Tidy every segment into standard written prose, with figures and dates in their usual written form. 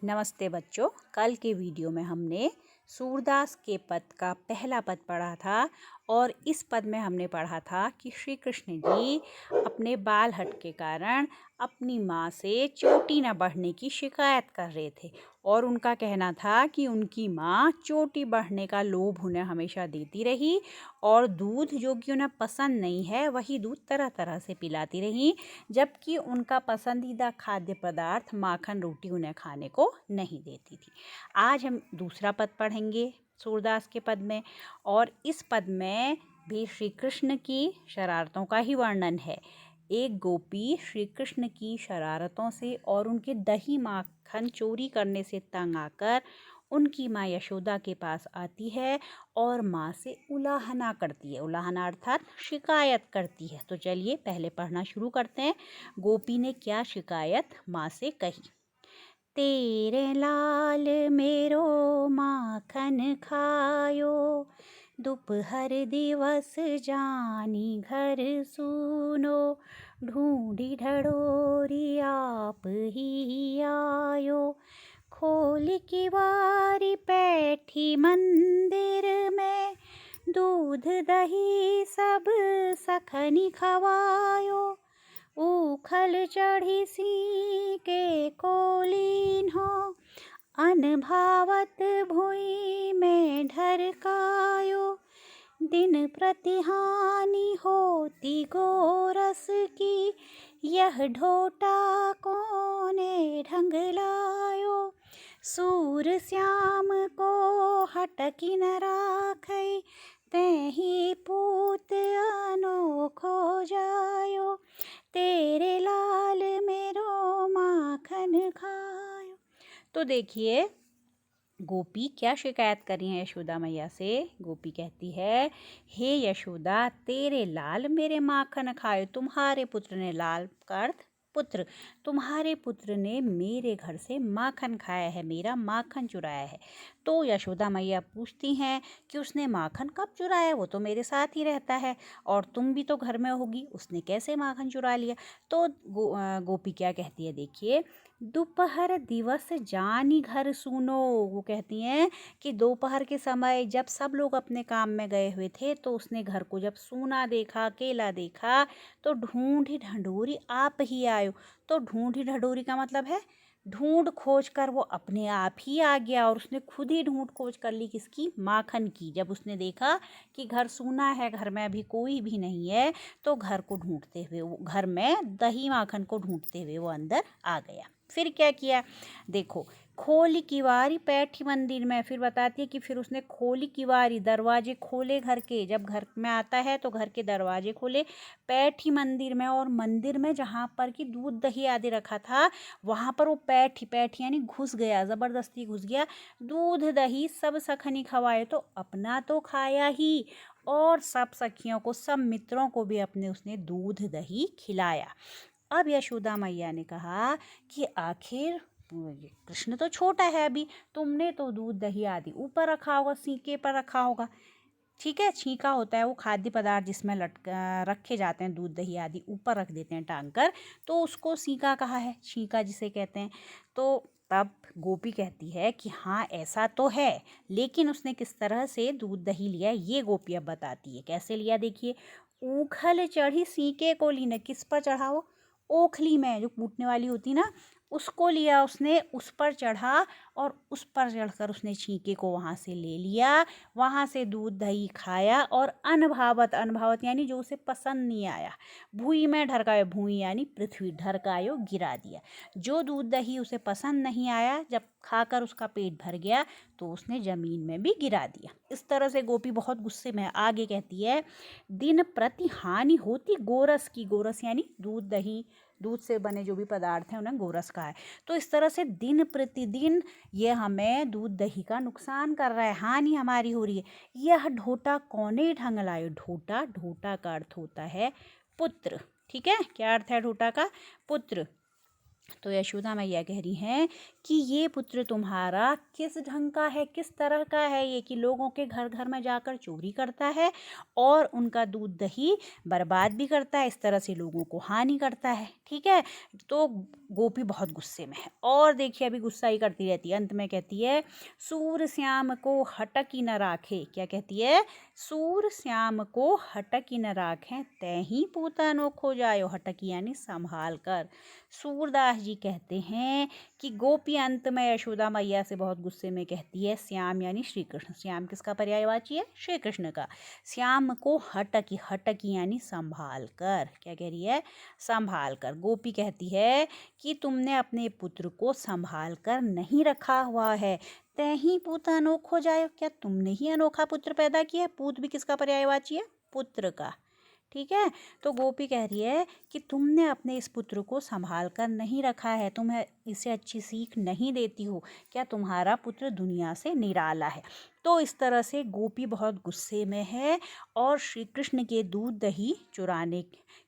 नमस्ते बच्चों। कल के वीडियो में हमने सूरदास के पद का पहला पद पढ़ा था और इस पद में हमने पढ़ा था कि श्री कृष्ण जी अपने बाल हट के कारण अपनी माँ से चोटी न बढ़ने की शिकायत कर रहे थे और उनका कहना था कि उनकी माँ चोटी बढ़ने का लोभ उन्हें हमेशा देती रही और दूध जो कि उन्हें पसंद नहीं है वही दूध तरह तरह से पिलाती रही, जबकि उनका पसंदीदा खाद्य पदार्थ माखन रोटी उन्हें खाने को नहीं देती थी। आज हम दूसरा पद पढ़ेंगे सूरदास के पद में और इस पद में भी श्री कृष्ण की शरारतों का ही वर्णन है। एक गोपी श्री कृष्ण की शरारतों से और उनके दही माखन चोरी करने से तंग आकर उनकी माँ यशोदा के पास आती है और माँ से उलाहना करती है। उलाहना अर्थात शिकायत करती है। तो चलिए पहले पढ़ना शुरू करते हैं। गोपी ने क्या शिकायत माँ से कही। तेरे लाल मेरो माखन खायो, दोपहर दिवस जानी घर सुनो, ढूंढी ढड़ोरी आप ही आयो, खोल की वारी बैठी मंदिर में, दूध दही सब सखनी खवायो, उखल चढ़ी सी के कोलीन हो, अनभावत भुई में ढरकायो, दिन प्रति हानि होती गोरस की, यह ढोटा कोने ढंग लायो, सूर श्याम को हटकी न राखै, तेहि पूत अनोखो जायो, तेरे लाल मेरो माखन खायो। तो देखिए गोपी क्या शिकायत कर रही है यशोदा मैया से। गोपी कहती है, हे यशोदा, तेरे लाल मेरे माखन खाए। तुम्हारे पुत्र ने, लाल का अर्थ पुत्र, तुम्हारे पुत्र ने मेरे घर से माखन खाया है, मेरा माखन चुराया है। तो यशोदा मैया पूछती हैं कि उसने माखन कब चुराया, वो तो मेरे साथ ही रहता है और तुम भी तो घर में होगी, उसने कैसे माखन चुरा लिया। तो गोपी क्या कहती है, देखिए, दोपहर दिवस जानी घर सुनो। वो कहती हैं कि दोपहर के समय जब सब लोग अपने काम में गए हुए थे तो उसने घर को जब सूना देखा, अकेला देखा, तो ढूंढी ढंढोरी आप ही आयो। तो ढूंढी ढंढोरी का मतलब है ढूंढ खोज कर वो अपने आप ही आ गया और उसने खुद ही ढूंढ खोज कर ली किसकी, माखन की। जब उसने देखा कि घर सूना है, घर में अभी कोई भी नहीं है, तो घर को ढूंढते हुए, वो घर में दही माखन को ढूंढते हुए वो अंदर आ गया। फिर क्या किया, देखो, खोली किवारी बैठी मंदिर में। फिर बताती है कि फिर उसने खोली किवारी, दरवाजे खोले घर के, जब घर में आता है तो घर के दरवाजे खोले, बैठी मंदिर में, और मंदिर में जहाँ पर कि दूध दही आदि रखा था वहाँ पर वो बैठी यानी घुस गया, ज़बरदस्ती घुस गया। दूध दही सब सखनी खवाए, तो अपना तो खाया ही और सब सखियों को, सब मित्रों को भी अपने उसने दूध दही खिलाया। अब यशोदा मैया ने कहा कि आखिर कृष्ण तो छोटा है अभी, तुमने तो दूध दही आदि ऊपर रखा होगा, सीके पर रखा होगा। ठीक है, छीका होता है वो खाद्य पदार्थ जिसमें रखे जाते हैं, दूध दही आदि ऊपर रख देते हैं टांग कर, तो उसको सीका कहा है, छीका जिसे कहते हैं। तो तब गोपी कहती है कि हाँ ऐसा तो है, लेकिन उसने किस तरह से दूध दही लिया ये गोपी अब बताती है। कैसे लिया, देखिए, ऊखल चढ़ी सीके को ली, न किस पर चढ़ा, हो ओखली में जो कूटने वाली होती ना, उसको लिया उसने, उस पर चढ़ा और उस पर चढ़कर उसने छीके को वहाँ से ले लिया, वहाँ से दूध दही खाया और अनभावत, अनभावत यानी जो उसे पसंद नहीं आया, भूई में ढरकायो, भूई यानी पृथ्वी, ढरकायो गिरा दिया। जो दूध दही उसे पसंद नहीं आया, जब खाकर उसका पेट भर गया तो उसने ज़मीन में भी गिरा दिया। इस तरह से गोपी बहुत गुस्से में आगे कहती है, दिन प्रति हानि होती गोरस की, गोरस यानी दूध दही, दूध से बने जो भी पदार्थ हैं उन्हें गोरस कहा है। तो इस तरह से दिन प्रतिदिन ये हमें दूध दही का नुकसान कर रहा है, हानि हमारी हो रही है। यह ढोटा कौने ढंग लायो। ढोटा, ढोटा का अर्थ होता है पुत्र। ठीक है, क्या अर्थ है ढोटा का, पुत्र। तो यशोदा मैया कह रही हैं कि ये पुत्र तुम्हारा किस ढंग का है, किस तरह का है ये, कि लोगों के घर घर में जाकर चोरी करता है और उनका दूध दही बर्बाद भी करता है, इस तरह से लोगों को हानि करता है। ठीक है। तो गोपी बहुत गुस्से में है और देखिए अभी गुस्सा ही करती रहती है। अंत में कहती है सूर श्याम को हटकी न राखे। क्या कहती है? सूर श्याम को हटकी न राखें, तैही पूता अनोखो जायो। हटकी यानी संभाल कर। सूरदास जी कहते हैं कि गोपी अंत में यशोदा मैया से बहुत गुस्से में कहती है श्याम यानी श्री कृष्ण। श्याम किसका पर्यायवाची है? श्री कृष्ण का। श्याम को हटकी, हटकी यानी संभाल कर। क्या कह रही है? संभाल कर। गोपी कहती है कि तुमने अपने पुत्र को संभाल कर नहीं रखा हुआ है, तैही पूत अनोखो जाए। क्या तुमने ही अनोखा पुत्र पैदा किया है? पूत भी किसका पर्यायवाची है? पुत्र का। ठीक है। तो गोपी कह रही है कि तुमने अपने इस पुत्र को संभाल कर नहीं रखा है, तुम्हें इसे अच्छी सीख नहीं देती हो। क्या तुम्हारा पुत्र दुनिया से निराला है। तो इस तरह से गोपी बहुत गुस्से में है और श्री कृष्ण के दूध दही चुराने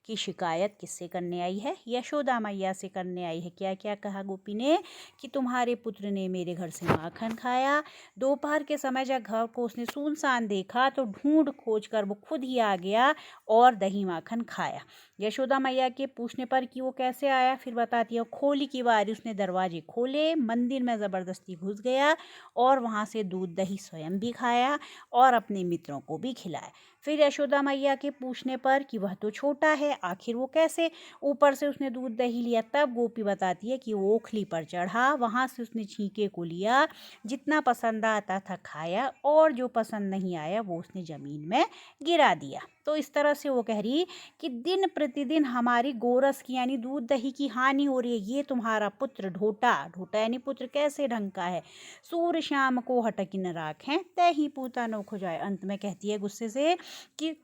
की शिकायत किससे करने आई है? यशोदा मैया से करने आई है। क्या क्या कहा गोपी ने? कि तुम्हारे पुत्र ने मेरे घर से माखन खाया। दोपहर के समय जब घर को उसने सुनसान देखा तो ढूंढ खोज कर वो खुद ही आ गया और दही माखन खाया। यशोदा मैया के पूछने पर कि वो कैसे आया, फिर बताती है खोली की बारी उसने दरवाजे खोले, मंदिर में ज़बरदस्ती घुस गया और वहाँ से दूध दही स्वयं भी खाया और अपने मित्रों को भी खिलाया। फिर यशोदा मैया के पूछने पर कि वह तो छोटा है, आखिर वो कैसे ऊपर से उसने दूध दही लिया, तब गोपी बताती है कि वो ओखली पर चढ़ा, वहाँ से उसने छींके को लिया, जितना पसंद आता था खाया और जो पसंद नहीं आया वो उसने ज़मीन में गिरा दिया। तो इस तरह से वो कह रही कि दिन प्रतिदिन हमारी गोरस की यानी दूध दही की हानि हो रही है। ये तुम्हारा पुत्र ढोटा, ढोटा यानी पुत्र कैसे ढंग का है, सूर श्याम को हटकी न राखें, तैही पूता नोख जाए। अंत में कहती है गुस्से से कि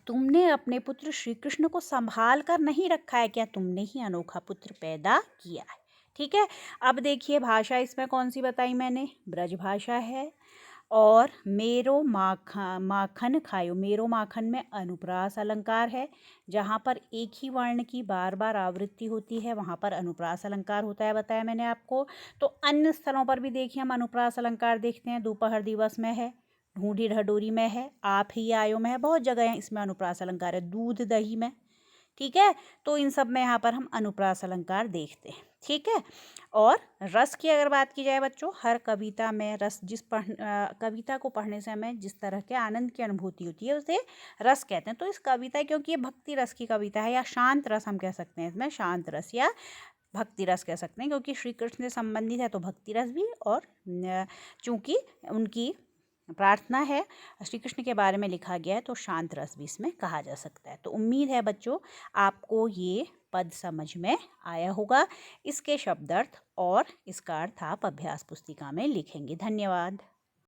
तुमने अपने पुत्र श्री कृष्ण को संभाल कर नहीं रखा है, क्या तुमने ही अनोखा पुत्र पैदा किया है। ठीक है। अब देखिए भाषा इसमें कौन सी बताई मैंने? ब्रज भाषा है। और मेरो माखन खायो, मेरो माखन में अनुप्रास अलंकार है। जहाँ पर एक ही वर्ण की बार बार आवृत्ति होती है वहाँ पर अनुप्रास अलंकार होता है, बताया मैंने आपको। तो अन्य स्थलों पर भी देखिए हम अनुप्रास अलंकार देखते हैं। दोपहर दिवस में है, ढूंढी ढडोरी में है, आप ही आयो में है, बहुत जगह है इसमें अनुप्रास अलंकार है, दूध दही में। ठीक है। तो इन सब में यहाँ पर हम अनुप्रास अलंकार देखते हैं। ठीक है। और रस की अगर बात की जाए बच्चों, हर कविता में रस कविता को पढ़ने से हमें जिस तरह के आनंद की अनुभूति होती है उसे रस कहते हैं। तो इस कविता, क्योंकि ये भक्ति रस की कविता है या शांत रस हम कह सकते हैं, इसमें शांत रस या भक्ति रस कह सकते हैं, क्योंकि श्री कृष्ण से संबंधित है तो भक्ति रस भी, और चूँकि उनकी प्रार्थना है, श्री कृष्ण के बारे में लिखा गया है, तो शांत रस भी इसमें कहा जा सकता है। तो उम्मीद है बच्चों आपको ये पद समझ में आया होगा। इसके शब्दार्थ और इसका अर्थ आप अभ्यास पुस्तिका में लिखेंगे। धन्यवाद।